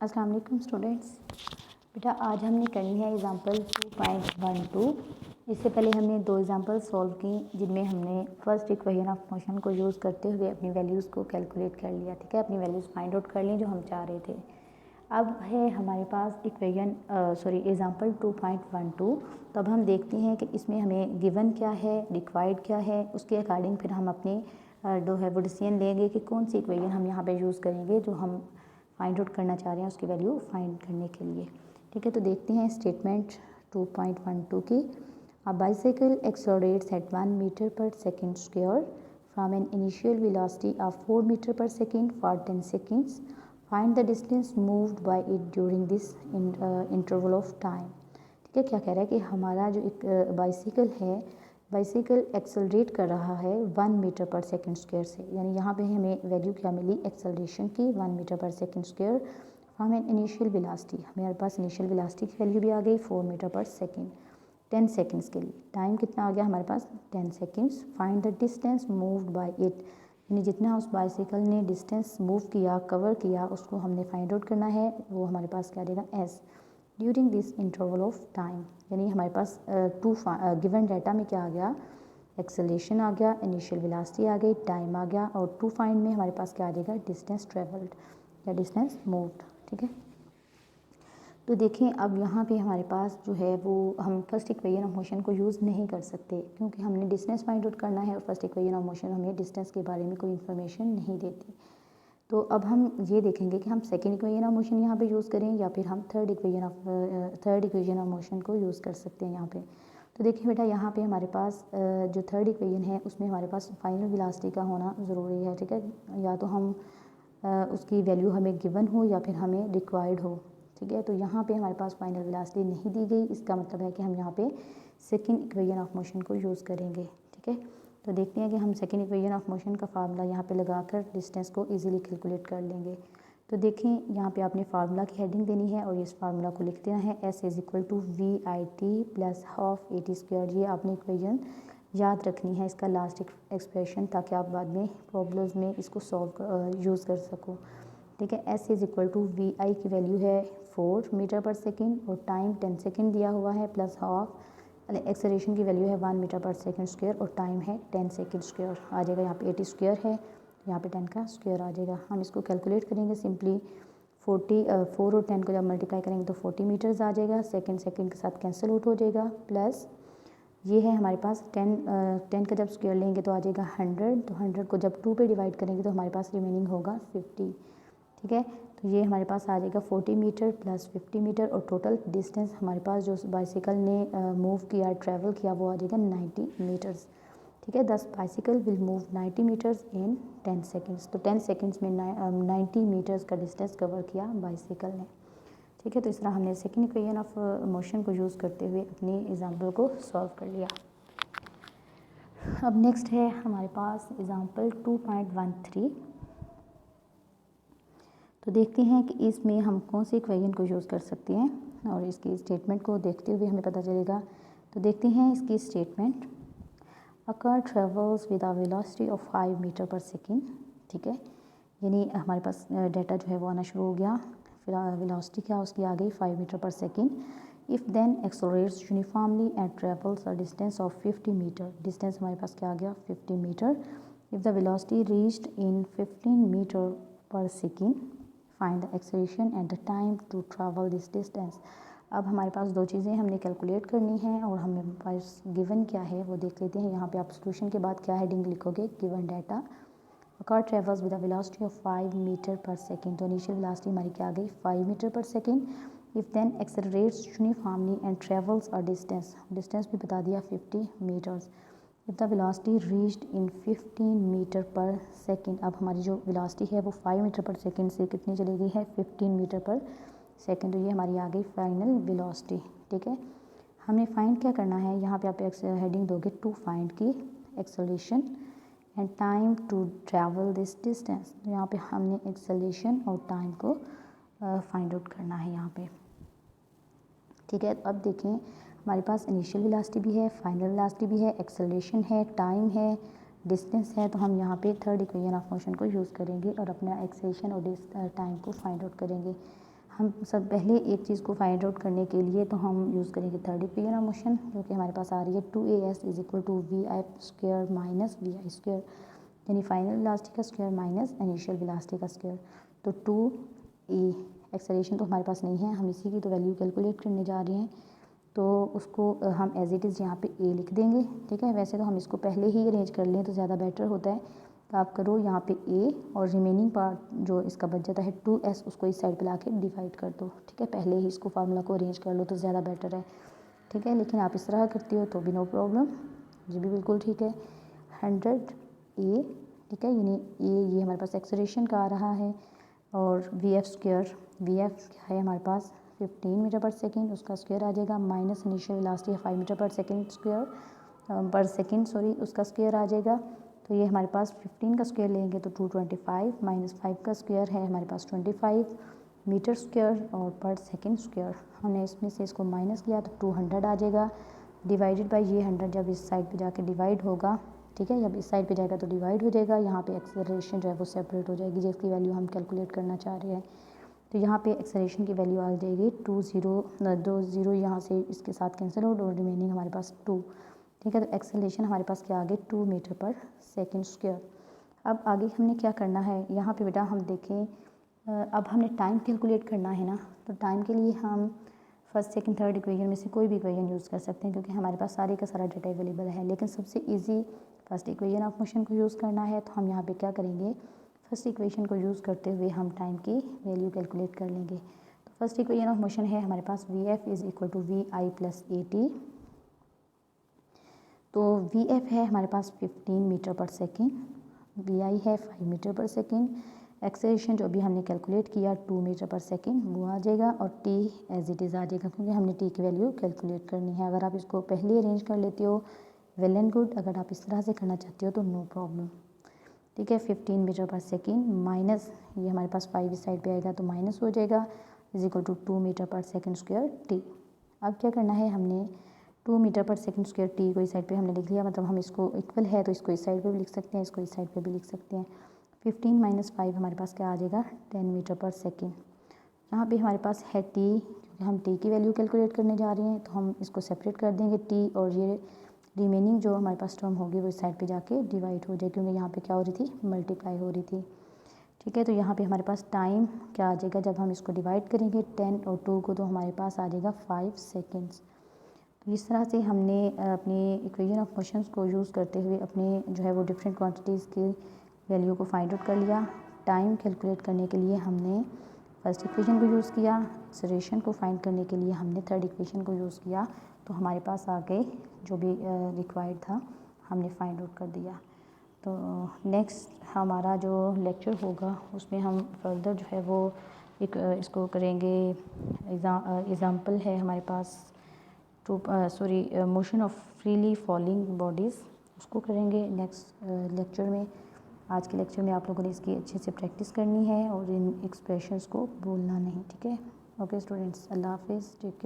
अस्सलाम वालेकुम स्टूडेंट्स। बेटा आज हमने करनी है एग्ज़ाम्पल 2.12। इससे पहले हमने दो एग्ज़ाम्पल सॉल्व की जिनमें हमने फर्स्ट इक्वेशन ऑफ मोशन को यूज़ करते हुए अपनी वैल्यूज़ को कैलकुलेट कर लिया। ठीक है, अपनी वैल्यूज़ फाइंड आउट कर ली जो हम चाह रहे थे। अब है हमारे पास एग्ज़ाम्पल 2.12। तो अब हम देखते हैं कि इसमें हमें गिवन क्या है, रिक्वायर्ड क्या है, उसके अकॉर्डिंग फिर हम अपनी जो है वो डिसीजन लेंगे कि कौन सी इक्वेशन हम यहाँ पे यूज़ करेंगे जो हम फाइंड आउट करना चाह रहे हैं उसकी वैल्यू फाइंड करने के लिए। ठीक है, तो देखते हैं स्टेटमेंट 2.12 की। A bicycle accelerates at 1 metre per second square from an initial velocity of 4 metre per second for 10 seconds. Find the distance moved by it during this interval of time. ठीक है, क्या कह रहा है कि हमारा जो एक बाइसाइकिल है, बाइसाइकिल एक्सेलरेट कर रहा है 1 मीटर पर सेकेंड स्क्वायर से, यानी यहाँ पे हमें वैल्यू क्या मिली एक्सेलरेशन की 1 metre per second square from an initial velocity. हमारे पास इनिशियल वेलोसिटी की वैल्यू भी आ गई 4 मीटर पर सेकेंड 10 सेकेंड्स के लिए। टाइम कितना आ गया हमारे पास 10 seconds. Find the distance moved by it, यानी जितना उस बाइसाइकिल ने डिस्टेंस मूव किया, कवर किया, उसको हमने फाइंड आउट करना है। वो हमारे पास क्या देगा S during this interval of time, यानी हमारे पास गिवन डाटा में क्या आ गया एक्सेलरेशन आ गया, इनिशियल वेलोसिटी आ गई, टाइम आ गया और टू फाइंड में हमारे पास क्या आ जाएगा डिस्टेंस ट्रेवल्ड या डिस्टेंस मूव्ड। ठीक है, तो देखें अब यहाँ पे हमारे पास जो है वो हम फर्स्ट इक्वेशन ऑफ मोशन को यूज़ नहीं कर सकते क्योंकि हमने डिस्टेंस फाइंड आउट करना है और फर्स्ट इक्वेशन ऑफ मोशन हमें डिस्टेंस के बारे में कोई इन्फॉर्मेशन नहीं देती। तो अब हम ये देखेंगे कि हम सेकेंड इक्वेशन ऑफ मोशन यहाँ पे यूज़ करें या फिर हम थर्ड इक्वेशन ऑफ मोशन को यूज़ कर सकते हैं यहाँ पे। तो देखिए बेटा यहाँ पे हमारे पास जो थर्ड इक्वेशन है उसमें हमारे पास फाइनल वेलोसिटी का होना ज़रूरी है। ठीक है, या तो हम उसकी वैल्यू हमें गिवन हो या फिर हमें रिक्वायर्ड हो। ठीक है, तो यहाँ पे हमारे पास फाइनल वेलोसिटी नहीं दी गई, इसका मतलब है कि हम यहाँ पे सेकेंड इक्वेशन ऑफ मोशन को यूज़ करेंगे। ठीक है, तो देखते हैं कि हम सेकेंड इक्वेशन ऑफ मोशन का फार्मूला यहाँ पे लगाकर डिस्टेंस को इजीली कैलकुलेट कर लेंगे। तो देखें यहाँ पे आपने फार्मूला की हेडिंग देनी है और इस फार्मूला को लिख देना है S is equal to we i t plus half a t square. ये आपने इक्वेशन याद रखनी है, इसका लास्ट एक्सप्रेशन, ताकि आप बाद में प्रॉब्लम्स में इसको सॉल्व यूज़ कर सको। ठीक है, S is equal to we I की वैल्यू है 4 मीटर पर सेकेंड और टाइम 10 सेकेंड दिया हुआ है, प्लस हाफ एक्सेलरेशन की वैल्यू है 1 मीटर पर सेकेंड स्क्वायर और टाइम है 10 सेकेंड स्क्वायर आ जाएगा। यहाँ पे 80 स्क्वायर है, यहाँ पे 10 का स्क्वायर आ जाएगा। हम इसको कैलकुलेट करेंगे सिंपली 4 और 10 को जब मल्टीप्लाई करेंगे तो 40 मीटर्स आ जाएगा। सेकेंड के साथ कैंसिल आउट हो जाएगा, प्लस ये है हमारे पास 10 का जब स्क्वायर लेंगे तो आ जाएगा 100। तो 100 को जब 2 पे डिवाइड करेंगे तो हमारे पास रिमेनिंग होगा 50। ठीक है, तो ये हमारे पास आ जाएगा 40 मीटर प्लस 50 मीटर और टोटल डिस्टेंस हमारे पास जो बाइसाइकिल ने मूव किया, ट्रैवल किया, वो आ जाएगा 90 मीटर्स। ठीक है, 10 bicycle will move 90 metres in 10 seconds. तो 10 सेकेंड्स में 90 मीटर्स का डिस्टेंस कवर किया बाइसाइकिल ने। ठीक है, तो इस तरह हमने सेकेंड इक्वेशन ऑफ मोशन को यूज़ करते हुए अपनी एग्जाम्पल को सॉल्व कर लिया। अब नेक्स्ट है हमारे पास एग्जाम्पल 2.13। तो देखते हैं कि इसमें हम कौन से इक्वेशन को यूज़ कर सकते हैं और इसकी स्टेटमेंट को देखते हुए हमें पता चलेगा। तो देखते हैं इसकी statement. A car travels with a velocity of 5 metre per second. ठीक है, यानी हमारे पास डाटा जो है वो आना शुरू हो गया, फिर वेलोसिटी क्या उसकी आ गई 5 metre per second. If then accelerates uniformly and travels a distance of 50 metre. Distance हमारे पास क्या आ गया 50 metre. If the velocity reached in 15 metre per second find the acceleration and the time to travel this distance. अब हमारे पास दो चीज़ें हमने कैलकुलेट करनी है और हमें पास गिवन क्या है वो देख लेते हैं। यहाँ पे आप सॉल्यूशन के बाद क्या हेडिंग लिखोगे, given data. Car travels with a velocity of 5 metre per second. तो इनिशियल वेलोसिटी हमारी क्या आ गई 5 metre per second. If then accelerates uniformly and travels a distance, distance भी बता दिया 50 metres. If the velocity reached in 15 metre per second. अब हमारी जो वेलोसिटी है वो 5 मीटर पर सेकेंड से कितनी चली गई है 15 मीटर पर सेकेंड। तो ये हमारी आ गई फाइनल वेलोसिटी। ठीक है, हमें फाइंड क्या करना है, यहाँ पे आप हेडिंग दोगे टू फाइंड की acceleration and time to travel this distance. तो यहाँ पे हमने एक्सेलरेशन और टाइम को फाइंड आउट करना है यहाँ पे। ठीक है, अब देखें हमारे पास इनिशियल वेलोसिटी भी है, फाइनल वेलोसिटी भी है, एक्सेलरेशन है, टाइम है, डिस्टेंस है। तो हम यहाँ पे थर्ड इक्वेशन ऑफ मोशन को यूज़ करेंगे और अपना एक्सेलरेशन और टाइम को फाइंड आउट करेंगे। हम सब पहले एक चीज़ को फाइंड आउट करने के लिए तो हम यूज़ करेंगे थर्ड इक्वेशन ऑफ मोशन, जो कि हमारे पास आ रही है 2as is equal to we i square minus v i square, यानी फाइनल वेलोसिटी का स्क्वायर माइनस इनिशियल वेलोसिटी का स्क्वायर। तो 2a एक्सेलरेशन तो हमारे पास नहीं है, हम इसी की तो वैल्यू कैलकुलेट करने जा रहे हैं, तो उसको हम एज इट इज़ यहाँ पे a लिख देंगे, ठीक है। वैसे तो हम इसको पहले ही अरेंज कर लें तो ज़्यादा बेटर होता है, तो आप करो यहाँ पे a और रिमेनिंग पार्ट जो इसका बच जाता है 2s उसको इस साइड पे लाके डिवाइड कर दो, ठीक है। पहले ही इसको फार्मूला को अरेंज कर लो तो ज़्यादा बेटर है, ठीक है। लेकिन आप इस तरह करती हो तो भी नो प्रॉब्लम, ये भी बिल्कुल ठीक है। 100a, ठीक है, यानी ये हमारे पास एक्सेलरेशन का आ रहा है, और V F square, V F क्या है हमारे पास 15 मीटर पर सेकेंड, उसका स्क्वायर आ जाएगा minus initial velocity 5 metre per second square पर सेकेंड सॉरी, उसका स्क्वायर आ जाएगा। तो ये हमारे पास 15 का स्क्वायर लेंगे तो 225 माइनस 5 का स्क्वायर है हमारे पास 25 मीटर स्क्वायर और पर सेकेंड स्क्वायर। हमने इसमें से इसको माइनस किया तो 200 आ जाएगा, डिवाइडेड बाई ये 100 जब इस साइड पे जाके डिवाइड होगा, ठीक है, जब इस साइड पे जाएगा तो डिवाइड हो जाएगा, यहाँ पे एक्सेलरेशन जो है वो सेपरेट हो जाएगी, जिसकी वैल्यू हम कैलकुलेट करना चाह रहे हैं। तो यहाँ पे एक्सेलरेशन की वैल्यू आ जाएगी 2 यहाँ से इसके साथ कैंसिल हो और रिमेनिंग हमारे पास 2, ठीक है। तो एक्सेलरेशन हमारे पास क्या आ गई 2 मीटर पर सेकेंड स्क्वायर। अब आगे हमने क्या करना है, यहाँ पे बेटा हम देखें, अब हमने टाइम कैलकुलेट करना है ना, तो टाइम के लिए हम फर्स्ट सेकंड थर्ड इक्वेशन में से कोई भी इक्वेशन यूज़ कर सकते हैं, क्योंकि हमारे पास सारे का सारा डेटा अवेलेबल है। लेकिन सबसे easy first equation of motion को यूज़ करना है, तो हम यहाँ पे क्या करेंगे, फर्स्ट इक्वेशन को यूज़ करते हुए हम टाइम की वैल्यू कैलकुलेट कर लेंगे। तो फर्स्ट इक्वेशन ऑफ मोशन है हमारे पास v f is equal to we i plus a t. तो वी एफ है हमारे पास 15 metre per second, v i है 5 मीटर पर सेकेंड, एक्सेलरेशन जो अभी हमने कैलकुलेट किया 2 मीटर पर सेकेंड वो आ जाएगा, और टी एज इट इज़ आ जाएगा, क्योंकि हमने टी की वैल्यू कैलकुलेट करनी है। अगर आप इसको पहले अरेंज कर लेते हो वेल एंड गुड, अगर आप इस तरह से करना चाहते हो तो नो प्रॉब्लम, ठीक है। 15 मीटर पर सेकेंड माइनस ये हमारे पास 5 इस साइड पे आएगा तो माइनस हो जाएगा, is equal to 2 metre per second square T. अब क्या करना है, हमने 2 metre per second square T को इस साइड पे हमने लिख लिया, मतलब हम इसको इक्वल है तो इसको इस साइड पे भी लिख सकते हैं, इसको इस साइड पे भी लिख सकते हैं। 15 माइनस 5 हमारे पास क्या आ जाएगा 10 मीटर पर सेकेंड। यहाँ पे हमारे पास है टी, क्योंकि हम टी की वैल्यू कैलकुलेट करने जा रहे हैं, तो हम इसको सेपरेट कर देंगे टी, और ये रिमेनिंग जो हमारे पास टर्म होगी वो इस साइड पे जाके डिवाइड हो जाएगी, क्योंकि यहाँ पे क्या हो रही थी मल्टीप्लाई हो रही थी, ठीक है। तो यहाँ पे हमारे पास टाइम क्या आ जाएगा, जब हम इसको डिवाइड करेंगे 10 और 2 को, तो हमारे पास आ जाएगा 5 सेकेंड्स। तो इस तरह से हमने अपनी इक्वेशन ऑफ मोशंस को यूज़ करते हुए अपने जो है वो डिफरेंट क्वांटिटीज़ की वैल्यू को फाइंड आउट कर लिया। टाइम कैलकुलेट करने के लिए हमने फर्स्ट इक्वेशन को यूज़ किया, एक्सेलरेशन को फाइंड करने के लिए हमने थर्ड इक्वेशन को यूज़ किया, तो हमारे पास आगे जो भी रिक्वायर्ड था हमने फाइंड आउट कर दिया। तो नेक्स्ट हमारा जो लेक्चर होगा उसमें हम फर्दर जो है वो एक इसको करेंगे, एग्ज़ाम्पल है हमारे पास motion of freely falling bodies, उसको करेंगे नेक्स्ट लेक्चर में। आज के लेक्चर में आप लोगों ने इसकी अच्छे से प्रैक्टिस करनी है और इन एक्सप्रेशंस को भूलना नहीं, ठीक है। ओके स्टूडेंट्स, अल्लाह हाफिज़, टेक केयर।